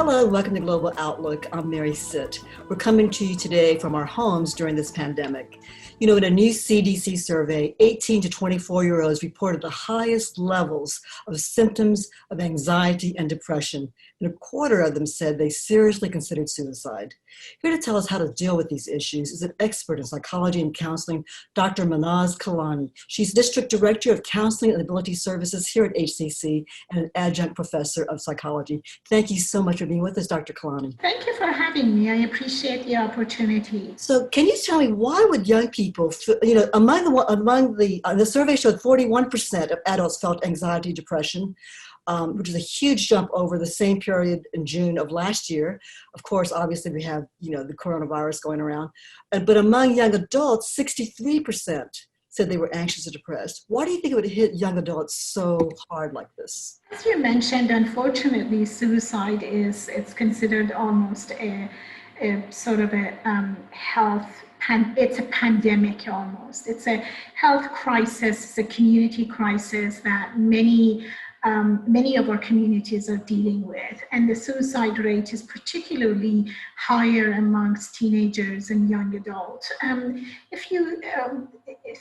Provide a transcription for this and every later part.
Hello, welcome to Global Outlook. I'm Mary Sitt. We're coming to you today from our homes during this pandemic. You know, in a new CDC survey, 18 to 24-year-olds reported the highest levels of symptoms of anxiety and depression, and a quarter of them said they seriously considered suicide. Here to tell us how to deal with these issues is an expert in psychology and counseling, Dr. Mahnaz Kolaini. She's District Director of Counseling and Ability Services here at HCC and an adjunct professor of psychology. Thank you so much for being with us, Dr. Kolaini. Thank you for having me. I appreciate the opportunity. So can you tell me, why would young people, the survey showed 41% of adults felt anxiety, depression, which is a huge jump over the same period in June of last year. Of course, obviously we have, the coronavirus going around. But among young adults, 63% said they were anxious or depressed. Why do you think it would hit young adults so hard like this? As you mentioned, unfortunately, suicide it's considered almost a sort of a it's a pandemic almost. It's a health crisis, it's a community crisis that many of our communities are dealing with. And the suicide rate is particularly higher amongst teenagers and young adults. If you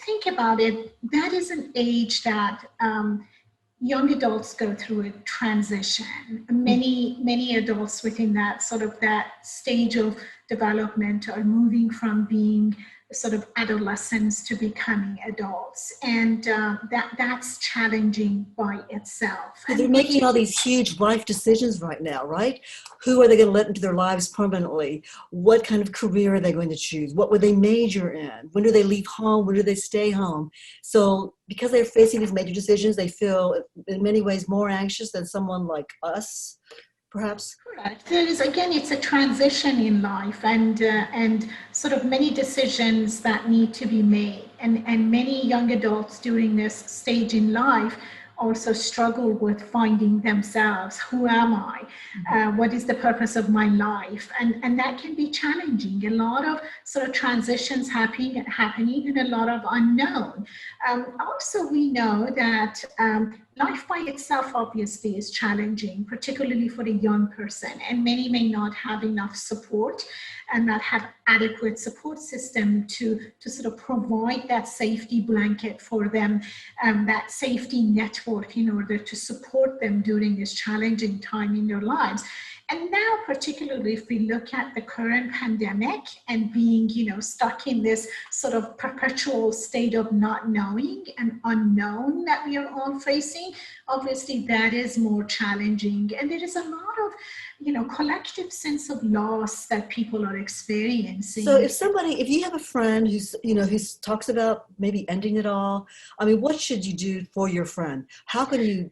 think about it, that is an age that young adults go through a transition. Many adults within that stage of development are moving from being sort of adolescents to becoming adults, and that's challenging by itself. So they're making all these huge life decisions right now, right? Who are they going to let into their lives permanently? What kind of career are they going to choose? What would they major in? When do they leave home? When do they stay home? So because they're facing these major decisions, they feel in many ways more anxious than someone like us, perhaps? Correct. It's a transition in life, and sort of many decisions that need to be made. And many young adults during this stage in life also struggle with finding themselves. Who am I? What is the purpose of my life? And that can be challenging. A lot of sort of transitions happening and a lot of unknown. Also, we know that life by itself obviously is challenging, particularly for a young person, and many may not have enough support and not have adequate support system to sort of provide that safety blanket for them, that safety network in order to support them during this challenging time in their lives. And now, particularly if we look at the current pandemic and being, stuck in this sort of perpetual state of not knowing and unknown that we are all facing, obviously that is more challenging. And there is a lot of, collective sense of loss that people are experiencing. So if you have a friend who talks about maybe ending it all, what should you do for your friend? How can you,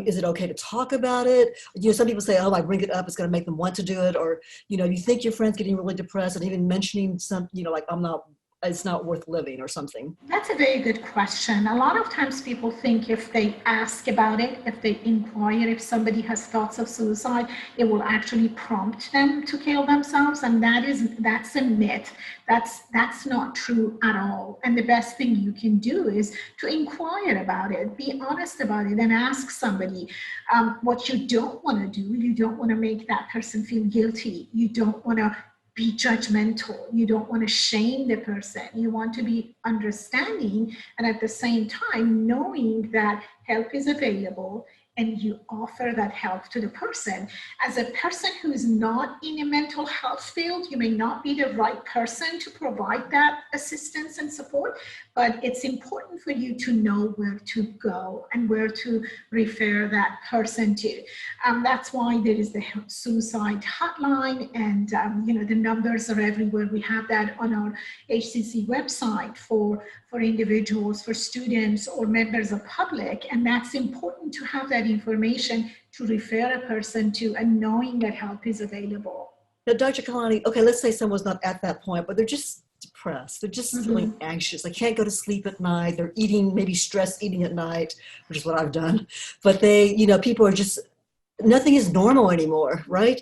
is it okay to talk about it? Some people say, I bring it up, it's going to make them want to do it. Or, you think your friend's getting really depressed and even mentioning something, it's not worth living or something. That's a very good question. A lot of times people think if they ask about it, if they inquire if somebody has thoughts of suicide, it will actually prompt them to kill themselves. And that's a myth. That's not true at all. And the best thing you can do is to inquire about it, be honest about it, and ask somebody what you don't want to do. You don't want to make that person feel guilty. You don't want to be judgmental. You don't want to shame the person. You want to be understanding, and at the same time knowing that help is available and you offer that help to the person. As a person who is not in a mental health field, you may not be the right person to provide that assistance and support, but it's important for you to know where to go and where to refer that person to. That's why there is the suicide hotline, and the numbers are everywhere. We have that on our HCC website for individuals, for students or members of public, and that's important to have that information to refer a person to, and knowing that help is available. Now, Dr. Kolaini, okay, let's say someone's not at that point, but they're just depressed. They're just feeling anxious. They can't go to sleep at night. They're eating, maybe stress eating at night, which is what I've done. But people are just, nothing is normal anymore, right?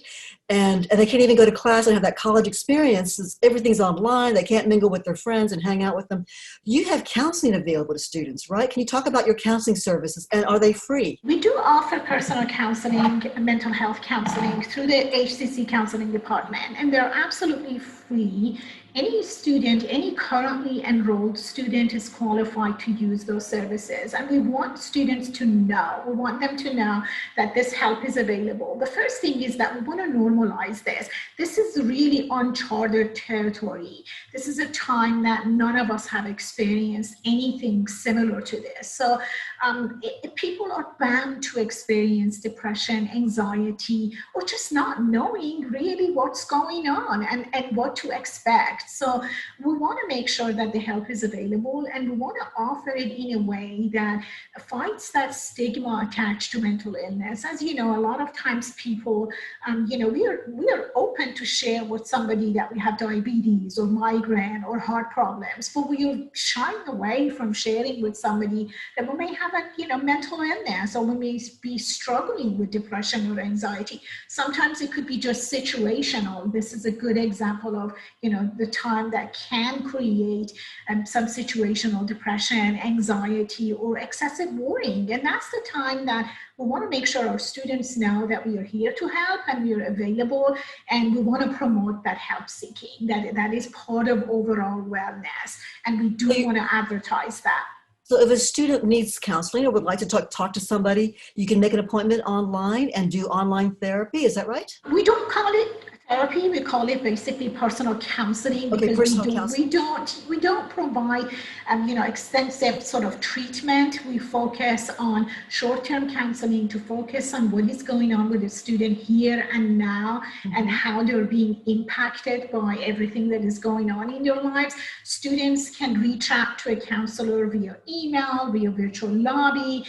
and they can't even go to class and have that college experience. Everything's online. They can't mingle with their friends and hang out with them. You have counseling available to students, right? Can you talk about your counseling services, and are they free? We do offer personal counseling, mental health counseling through the HCC counseling department, and they're absolutely free. Any student, any currently enrolled student is qualified to use those services. And we want students to know, we want them to know that this help is available. The first thing is that we want to normalize this. This is really uncharted territory. This is a time that none of us have experienced anything similar to this. So people are bound to experience depression, anxiety, or just not knowing really what's going on and what to expect. So we want to make sure that the help is available, and we want to offer it in a way that fights that stigma attached to mental illness. As you know, a lot of times people, we are open to share with somebody that we have diabetes or migraine or heart problems, but we are shying away from sharing with somebody that we may have a mental illness, or we may be struggling with depression or anxiety. Sometimes it could be just situational. This is a good example of the time that can create some situational depression, anxiety, or excessive worrying. And that's the time that we want to make sure our students know that we are here to help and we are available, and we want to promote that help seeking. That is part of overall wellness, and we do want to advertise that. So if a student needs counseling or would like to talk to somebody, you can make an appointment online and do online therapy. Is that right? We don't call it therapy. We call it basically personal counseling, because we don't provide extensive sort of treatment. We focus on short-term counseling to focus on what is going on with the student here and now, and how they're being impacted by everything that is going on in their lives. Students can reach out to a counselor via email, via virtual lobby,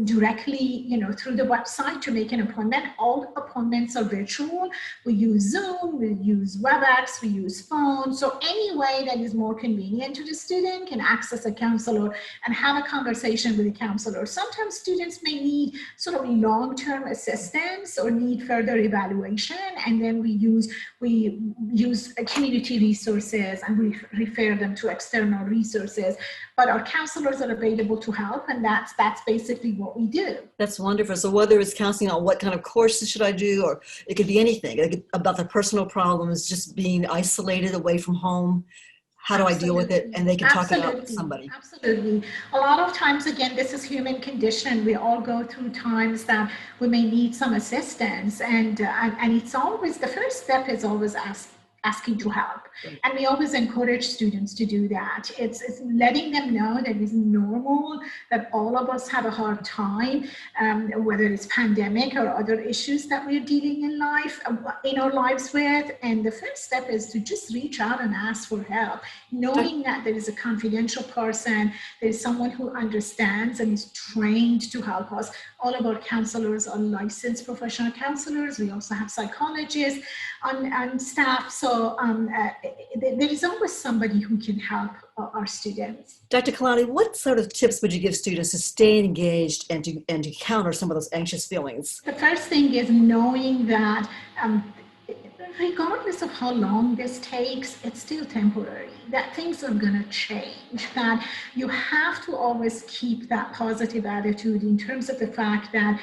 directly through the website to make an appointment. All appointments are virtual. We use Zoom, we use WebEx, we use phone. So any way that is more convenient to the student can access a counselor and have a conversation with a counselor. Sometimes students may need sort of long-term assistance or need further evaluation, and then we use community resources and we refer them to external resources. But our counselors are available to help, and that's basically what we do. That's wonderful. So whether it's counseling on what kind of courses should I do, or it could be anything about the personal problems, just being isolated away from home. How do I deal with it? And they can talk it out with somebody. Absolutely. A lot of times, again, this is human condition. We all go through times that we may need some assistance, and it's always, the first step is always asking to help. Right. And we always encourage students to do that. It's letting them know that it's normal, that all of us have a hard time, whether it's pandemic or other issues that we're dealing in our lives with. And the first step is to just reach out and ask for help, knowing that there is a confidential person, there's someone who understands and is trained to help us. All of our counselors are licensed professional counselors. We also have psychologists on staff. So there is always somebody who can help our students. Dr. Kolaini, what sort of tips would you give students to stay engaged and to counter some of those anxious feelings? The first thing is knowing that regardless of how long this takes, it's still temporary, that things are going to change, that you have to always keep that positive attitude in terms of the fact that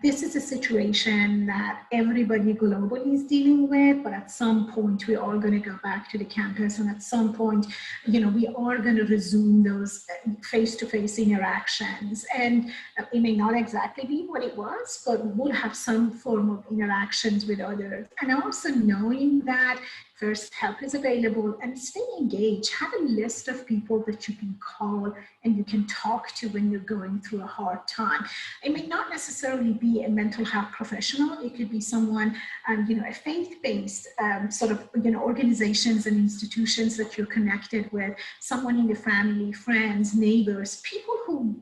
this is a situation that everybody globally is dealing with, but at some point we are going to go back to the campus, and at some point, we are going to resume those face-to-face interactions. And it may not exactly be what it was, but we'll have some form of interactions with others. And also knowing that first, help is available, and stay engaged. Have a list of people that you can call and you can talk to when you're going through a hard time. It may not necessarily be a mental health professional. It could be someone, a faith-based organizations and institutions that you're connected with, someone in the family, friends, neighbors, people who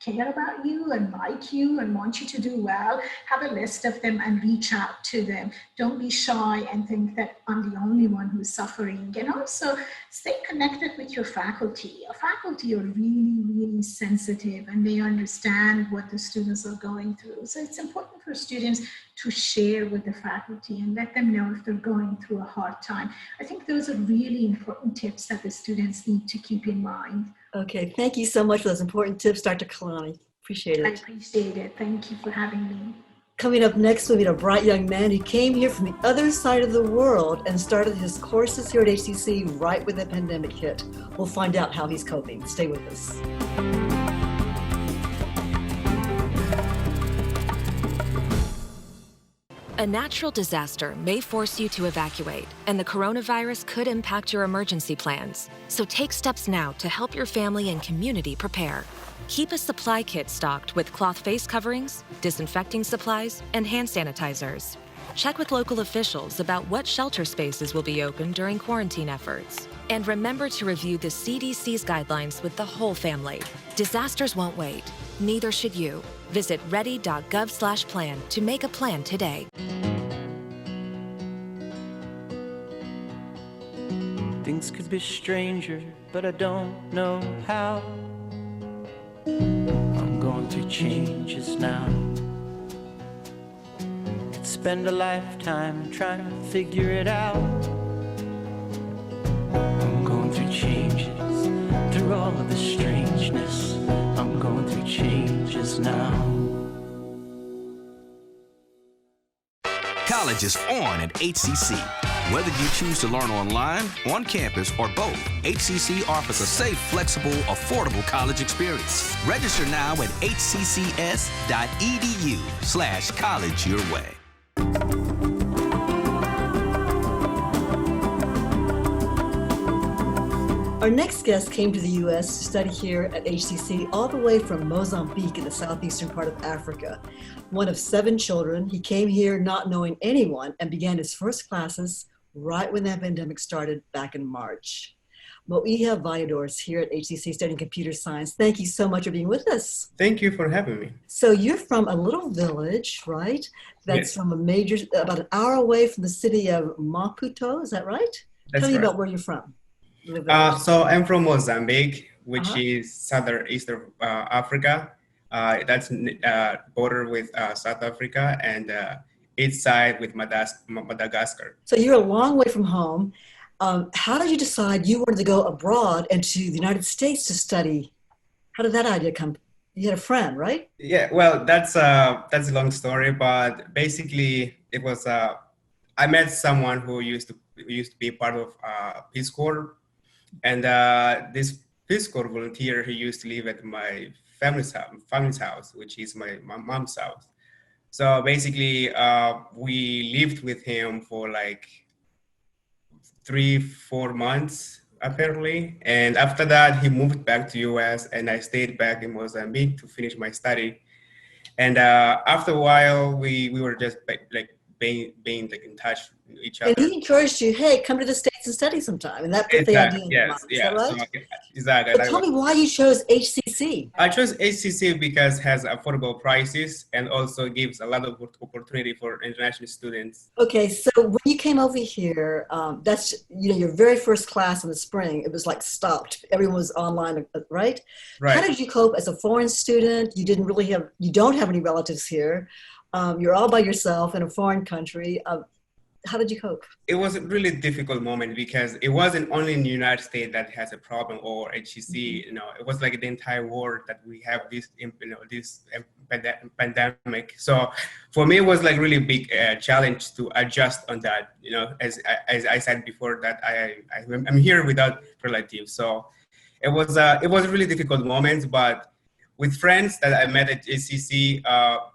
care about you and like you and want you to do well. Have a list of them and reach out to them. Don't be shy and think that I'm the only one who's suffering. And also stay connected with your faculty. Our faculty are really, really sensitive, and they understand what the students are going through. So it's important for students to share with the faculty and let them know if they're going through a hard time. I think those are really important tips that the students need to keep in mind. Okay, thank you so much for those important tips, Dr. Kolaini. Appreciate it. I appreciate it. Thank you for having me. Coming up next, we'll meet a bright young man who came here from the other side of the world and started his courses here at HCC right when the pandemic hit. We'll find out how he's coping. Stay with us. A natural disaster may force you to evacuate, and the coronavirus could impact your emergency plans. So take steps now to help your family and community prepare. Keep a supply kit stocked with cloth face coverings, disinfecting supplies, and hand sanitizers. Check with local officials about what shelter spaces will be open during quarantine efforts. And remember to review the CDC's guidelines with the whole family. Disasters won't wait. Neither should you. Visit ready.gov/plan to make a plan today. Things could be stranger, but I don't know how. I'm going through changes now. Could spend a lifetime trying to figure it out. I'm going through changes, through all of the strangeness. I'm going through changes now. College is on at HCC. Whether you choose to learn online, on campus, or both, HCC offers a safe, flexible, affordable college experience. Register now at hccs.edu/college your way. Our next guest came to the U.S. to study here at HCC all the way from Mozambique in the southeastern part of Africa. One of 7 children, he came here not knowing anyone and began his first classes right when the pandemic started back in March. Mouiha Viador is here at HCC studying computer science. Thank you so much for being with us. Thank you for having me. So you're from a little village, right? That's Yes. from about an hour away from the city of Maputo, is that right? That's Tell me right. about where you're from. So I'm from Mozambique, which is southeastern Africa. That's border with South Africa and east side with Madagascar. So you're a long way from home. How did you decide you wanted to go abroad and to the United States to study? How did that idea come? You had a friend, right? Yeah, well, that's a long story, but basically it was I met someone who used to be part of Peace Corps, and this Peace Corps volunteer, he used to live at my family's house, which is my mom's house. So basically, we lived with him for like 3-4 months, apparently. And after that, he moved back to US, and I stayed back in Mozambique to finish my study. And after a while, we were just being like in touch with each other. And he encouraged you, hey, come to the States and study sometime. And that put the idea in your mind. Is that right? So, exactly. But tell me why you chose HCC. I chose HCC because it has affordable prices and also gives a lot of opportunity for international students. Okay, so when you came over here, that's your very first class in the spring. It was like stopped. Everyone was online, right? Right. How did you cope as a foreign student? You don't have any relatives here. You're all by yourself in a foreign country. How did you cope? It was a really difficult moment because it wasn't only in the United States that has a problem or HCC. It was like the entire world that we have this pandemic. So for me, it was like really big challenge to adjust on that. As I said before, that I'm here without relatives. So it was a really difficult moment, but with friends that I met at HCC,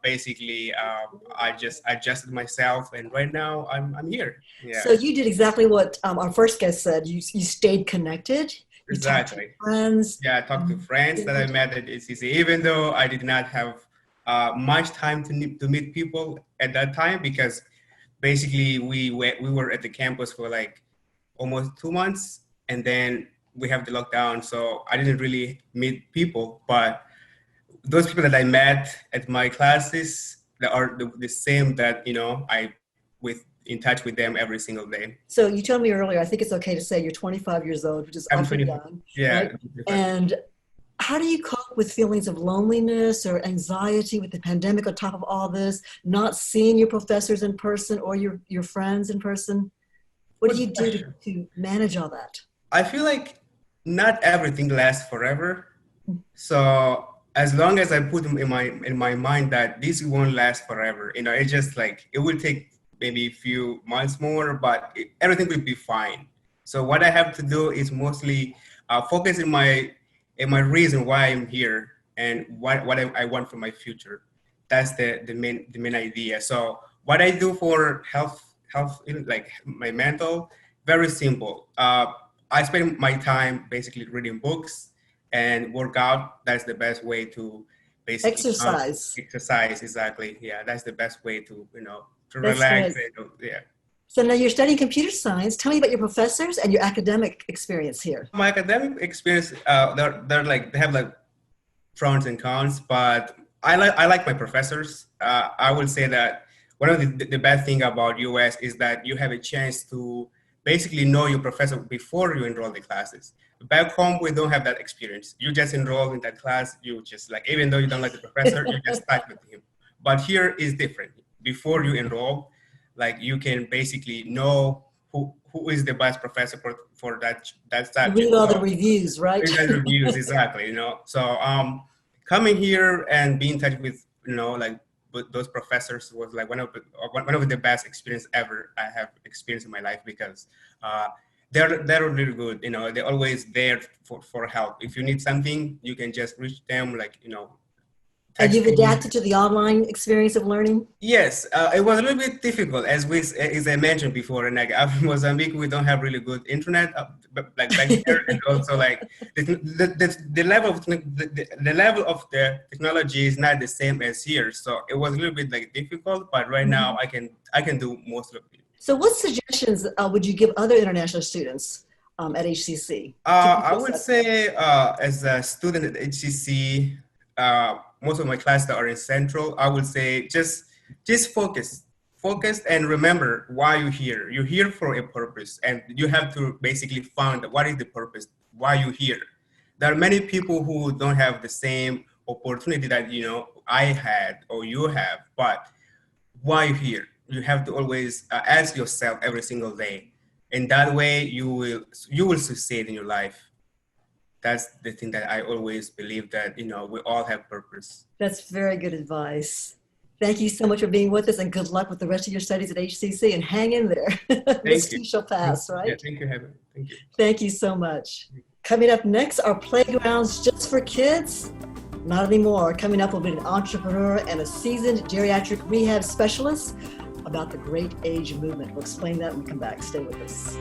basically, I just adjusted myself, and right now I'm here. Yeah. So you did exactly what our first guest said. You stayed connected. Exactly. You talked to friends. Yeah, I talked to friends that I met at HCC, even though I did not have much time to meet people at that time, because basically we were at the campus for like almost 2 months, and then we have the lockdown, so I didn't really meet people, but those people that I met at my classes that are the same that, I in touch with them every single day. So you told me earlier, I think it's okay to say you're 25 years old, which is I'm awfully 25. young. Yeah. Right? And how do you cope with feelings of loneliness or anxiety with the pandemic on top of all this, not seeing your professors in person or your friends in person? What do you do to manage all that? I feel like not everything lasts forever. So as long as I put in my mind that this won't last forever, it's just like, it will take maybe a few months more, but everything will be fine. So what I have to do is mostly focus in my reason why I'm here and what I want for my future. That's the main idea. So what I do for health, like my mental, very simple. I spend my time basically reading books and work out. That's the best way to basically exercise. Exactly. Yeah, that's the best way to to relax. And, yeah. So now you're studying computer science. Tell me about your professors and your academic experience here. My academic experience, they're like, they have like pros and cons, but I like my professors. I will say that one of the bad thing about US is that you have a chance to basically know your professor before you enroll the classes. Back home, we don't have that experience. You just enroll in that class. You just like, even though you don't like the professor, you just start with him. But here is different. Before you enroll, like you can basically know who is the best professor for that subject. Read all the reviews, right? Read the reviews, exactly. So coming here and being in touch with like with those professors was like one of the best experience ever I have experienced in my life, because they're really good. They're always there for help. If you need something, you can just reach them, like And you've adapted to the online experience of learning? Yes, it was a little bit difficult, as I mentioned before. And like in Mozambique, we don't have really good internet, like back here, and also like the level of the technology is not the same as here. So it was a little bit like difficult, but right now I can do most of it. So what suggestions would you give other international students at HCC? I would say as a student at HCC. Most of my classes that are in Central, I would say just focus and remember why you're here. You're here for a purpose, and you have to basically find what is the purpose, why you're here. There are many people who don't have the same opportunity that I had or you have, but why you're here? You have to always ask yourself every single day. In that way, you will succeed in your life. That's the thing that I always believe, that, we all have purpose. That's very good advice. Thank you so much for being with us, and good luck with the rest of your studies at HCC, and hang in there. This too shall pass, right? Yeah, thank you, Heather. Thank you. Thank you so much. Coming up next, are playgrounds just for kids? Not anymore. Coming up will be an entrepreneur and a seasoned geriatric rehab specialist about the great age movement. We'll explain that when we come back. Stay with us.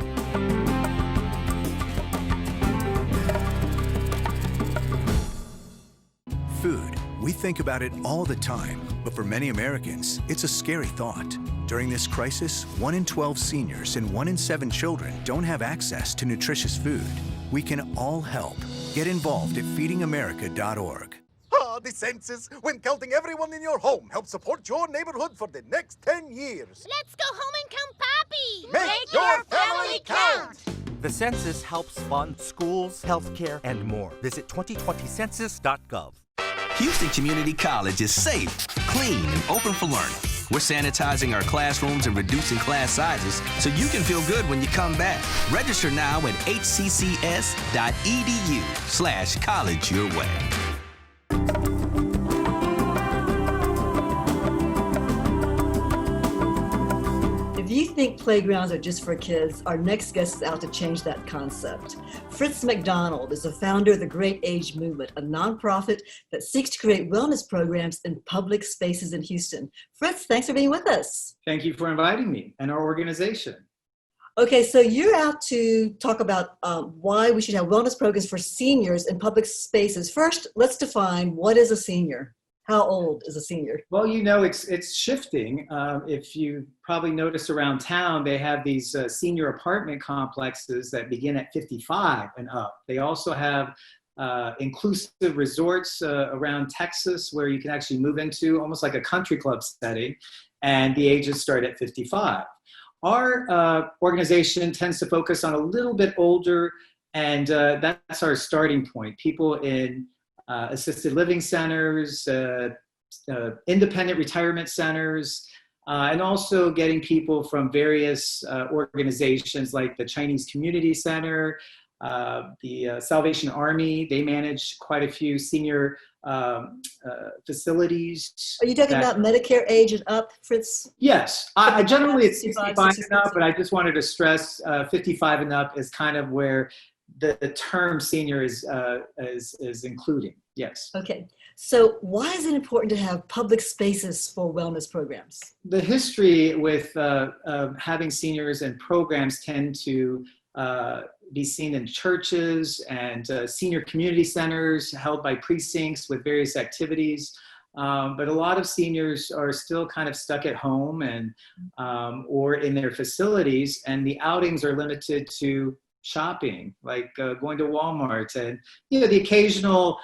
Food. We think about it all the time, but for many Americans, it's a scary thought. During this crisis, 1 in 12 seniors and 1 in 7 children don't have access to nutritious food. We can all help. Get involved at feedingamerica.org. The census, when counting everyone in your home, helps support your neighborhood for the next 10 years. Let's go home and count Papi! Make your family count! The census helps fund schools, healthcare, and more. Visit 2020census.gov. Houston Community College is safe, clean, and open for learning. We're sanitizing our classrooms and reducing class sizes so you can feel good when you come back. Register now at hccs.edu/college your way. If you think playgrounds are just for kids, our next guest is out to change that concept. Fritz McDonald is the founder of the Great Age Movement, a nonprofit that seeks to create wellness programs in public spaces in Houston. Fritz, thanks for being with us. Thank you for inviting me and our organization. Okay, so you're out to talk about why we should have wellness programs for seniors in public spaces. First, let's define what is a senior. How old is a senior? Well, it's shifting. If you probably notice around town, they have these senior apartment complexes that begin at 55 and up. They also have inclusive resorts around Texas where you can actually move into almost like a country club setting, and the ages start at 55. Our organization tends to focus on a little bit older, and that's our starting point. People in assisted living centers, independent retirement centers, and also getting people from various organizations like the Chinese Community Center, the Salvation Army. They manage quite a few senior facilities. Are you talking about Medicare age and up, Fritz? Yes, I generally it's 65 and up, but I just wanted to stress 55 and up is kind of where the term senior is including. Yes. Okay. So why is it important to have public spaces for wellness programs? The history with having seniors and programs tend to be seen in churches and senior community centers held by precincts with various activities. But a lot of seniors are still kind of stuck at home and or in their facilities, and the outings are limited to shopping, like going to Walmart and the occasional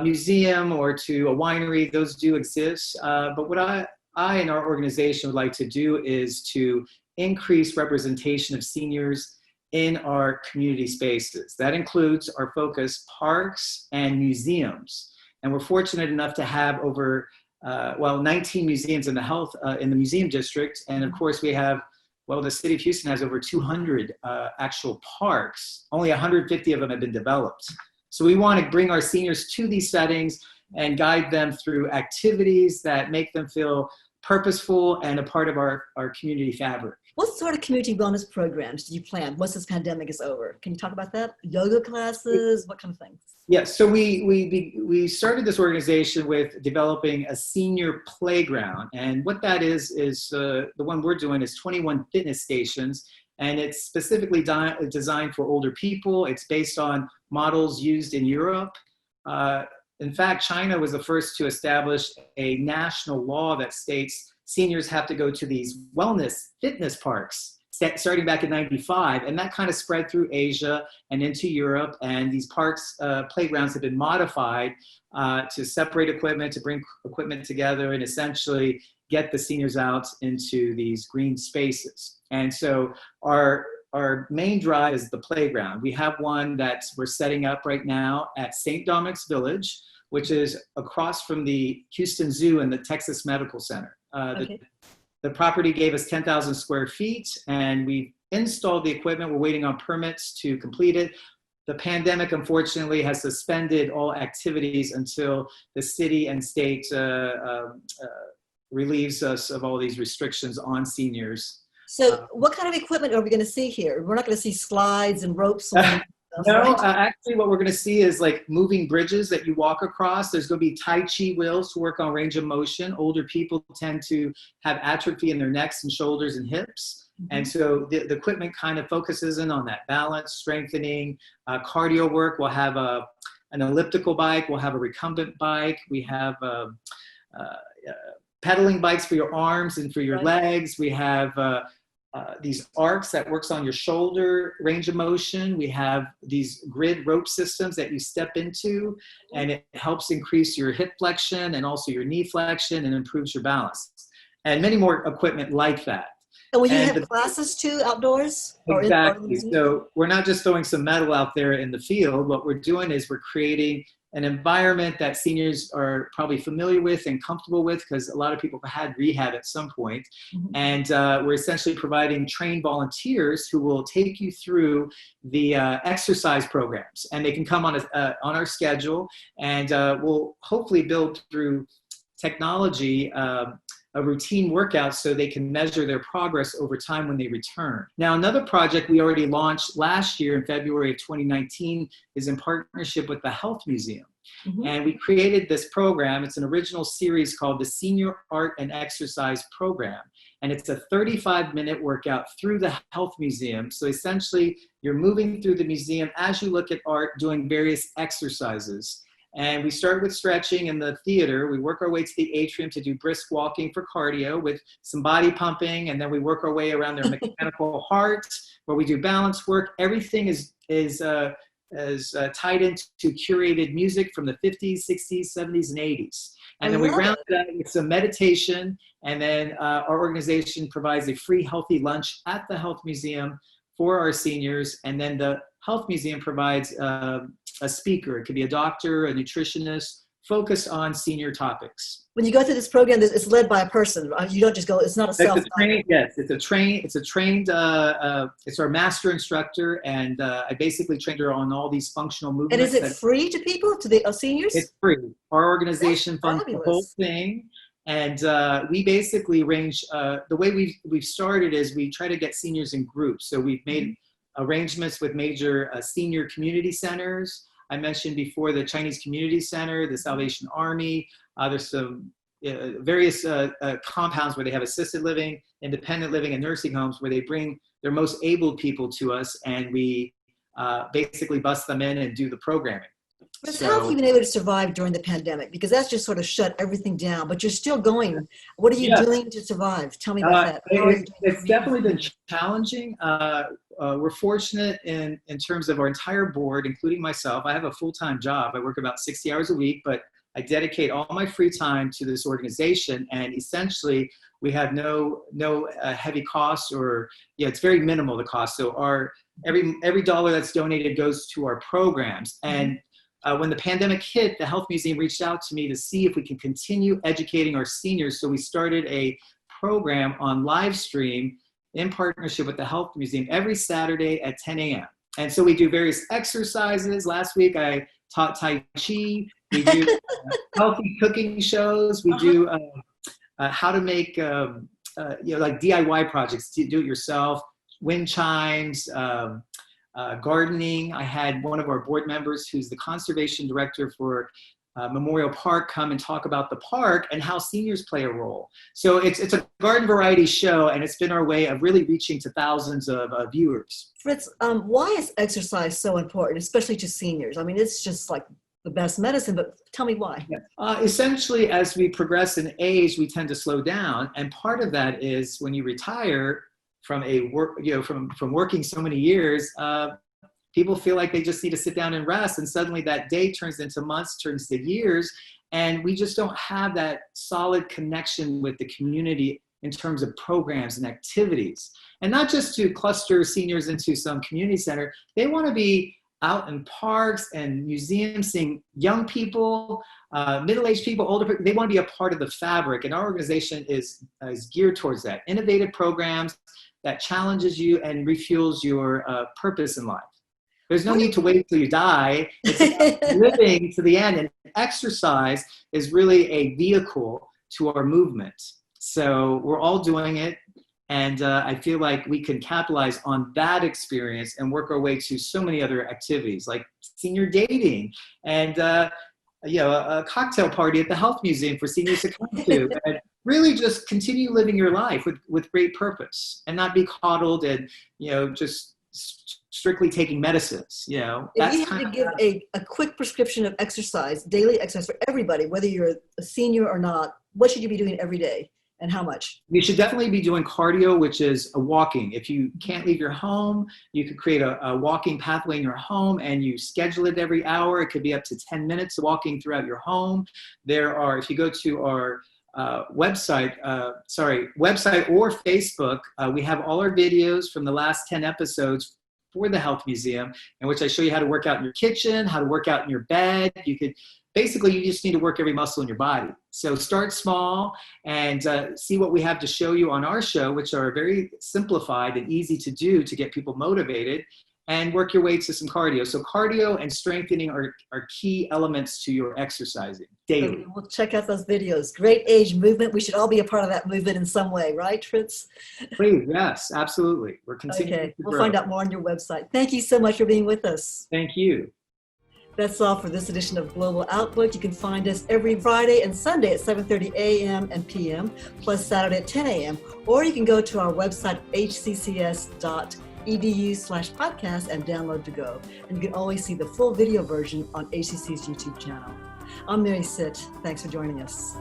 museum or to a winery. Those do exist. But what I and our organization would like to do is to increase representation of seniors in our community spaces. That includes our focus parks and museums. And we're fortunate enough to have over 19 museums in the museum district. And of course we have, the city of Houston has over 200 actual parks. Only 150 of them have been developed. So we want to bring our seniors to these settings and guide them through activities that make them feel purposeful and a part of our community fabric. What sort of community wellness programs do you plan once this pandemic is over? Can you talk about that? Yoga classes, what kind of things? Yes, so we started this organization with developing a senior playground. And what that is the one we're doing is 21 fitness stations. And it's specifically designed for older people. It's based on models used in Europe. In fact, China was the first to establish a national law that states seniors have to go to these wellness fitness parks starting back in '95. And that kind of spread through Asia and into Europe. And these parks, playgrounds have been modified to separate equipment, to bring equipment together and essentially get the seniors out into these green spaces. And so our main drive is the playground. We have one that we're setting up right now at St. Dominic's Village, which is across from the Houston Zoo and the Texas Medical Center. The property gave us 10,000 square feet, and we installed the equipment. We're waiting on permits to complete it. The pandemic, unfortunately, has suspended all activities until the city and state relieves us of all these restrictions on seniors. So what kind of equipment are we going to see here? We're not going to see slides and ropes. No, actually what we're going to see is like moving bridges that you walk across. There's going to be Tai Chi wheels to work on range of motion. Older people tend to have atrophy in their necks and shoulders and hips. Mm-hmm. And so the equipment kind of focuses in on that balance, strengthening, cardio work. We'll have an elliptical bike. We'll have a recumbent bike. We have pedaling bikes for your arms and for your legs. We have these arcs that works on your shoulder range of motion. We have these grid rope systems that you step into, and it helps increase your hip flexion and also your knee flexion and improves your balance. And many more equipment like that. And will you have classes too outdoors? Exactly. So we're not just throwing some metal out there in the field. What we're doing is we're creating an environment that seniors are probably familiar with and comfortable with, because a lot of people have had rehab at some point. Mm-hmm. And we're essentially providing trained volunteers who will take you through the exercise programs, and they can come on our schedule, and we'll hopefully build through technology a routine workout so they can measure their progress over time when they return. Now, another project we already launched last year in February of 2019 is in partnership with the Health Museum. Mm-hmm. And we created this program. It's an original series called the Senior Art and Exercise Program. And it's a 35-minute workout through the Health Museum. So essentially, you're moving through the museum as you look at art, doing various exercises. And we start with stretching in the theater. We work our way to the atrium to do brisk walking for cardio with some body pumping. And then we work our way around their mechanical heart, where we do balance work. Everything is tied into curated music from the 50s, 60s, 70s, and 80s. And then we round it out with some meditation. And then our organization provides a free healthy lunch at the Health Museum for our seniors. And then the Health Museum provides a speaker. It could be a doctor, a nutritionist, focused on senior topics. When you go through this program, it's led by a person. You don't just go, it's not a self. It's our master instructor, and I basically trained her on all these functional movements. And is it free to people, to the seniors? It's free. Our organization funds the whole thing. And we basically arrange, the way we've started is we try to get seniors in groups. So we've made arrangements with major senior community centers. I mentioned before the Chinese Community Center, the Salvation Army. There's some various compounds where they have assisted living, independent living, and nursing homes where they bring their most able people to us, and we basically bust them in and do the programming. How have you been able to survive during the pandemic? Because that's just sort of shut everything down, but you're still going. What are you doing to survive? Tell me about that. It's definitely been challenging. We're fortunate in terms of our entire board, including myself. I have a full-time job. I work about 60 hours a week, but I dedicate all my free time to this organization, and essentially we have no heavy costs, or it's very minimal, the cost. So every dollar that's donated goes to our programs. And when the pandemic hit, the Health Museum reached out to me to see if we can continue educating our seniors. So we started a program on live stream in partnership with the Health Museum every Saturday at 10 a.m. And so we do various exercises. Last week I taught Tai Chi. We do healthy cooking shows. We do how to make like DIY projects, do it yourself, wind chimes, gardening. I had one of our board members who's the conservation director for Memorial Park come and talk about the park and how seniors play a role. So it's a garden variety show, and it's been our way of really reaching to thousands of viewers. Fritz, why is exercise so important, especially to seniors? I mean, it's just like the best medicine, but tell me why. Essentially, as we progress in age, we tend to slow down, and part of that is when you retire from from working so many years, people feel like they just need to sit down and rest, and suddenly that day turns into months, turns to years, and we just don't have that solid connection with the community in terms of programs and activities. And not just to cluster seniors into some community center, they want to be out in parks and museums, seeing young people, middle-aged people, older people. They want to be a part of the fabric, and our organization is geared towards that. Innovative programs that challenges you and refuels your purpose in life. There's no need to wait until you die. It's living to the end, and exercise is really a vehicle to our movement. So we're all doing it, and I feel like we can capitalize on that experience and work our way to so many other activities like senior dating and a cocktail party at the Health Museum for seniors to come to. And really just continue living your life with great purpose and not be coddled and, just strictly taking medicines, If you had to give a quick prescription of exercise, daily exercise for everybody, whether you're a senior or not, what should you be doing every day and how much? You should definitely be doing cardio, which is a walking. If you can't leave your home, you could create a walking pathway in your home and you schedule it every hour. It could be up to 10 minutes walking throughout your home. If you go to our website or Facebook, we have all our videos from the last 10 episodes for the Health Museum, in which I show you how to work out in your kitchen, how to work out in your bed. You just need to work every muscle in your body. So start small and see what we have to show you on our show, which are very simplified and easy to do to get people motivated, and work your way to some cardio. So cardio and strengthening are key elements to your exercising daily. We'll check out those videos. Great age movement. We should all be a part of that movement in some way, right, Fritz? Please, yes, absolutely. We're continuing. Okay, we'll find out more on your website. Thank you so much for being with us. Thank you. That's all for this edition of Global Outlook. You can find us every Friday and Sunday at 7:30 a.m. and p.m., plus Saturday at 10 a.m. Or you can go to our website, hccs.edu/podcast, and download to go. And you can always see the full video version on HCC's YouTube channel. I'm Mary Sitt. Thanks for joining us.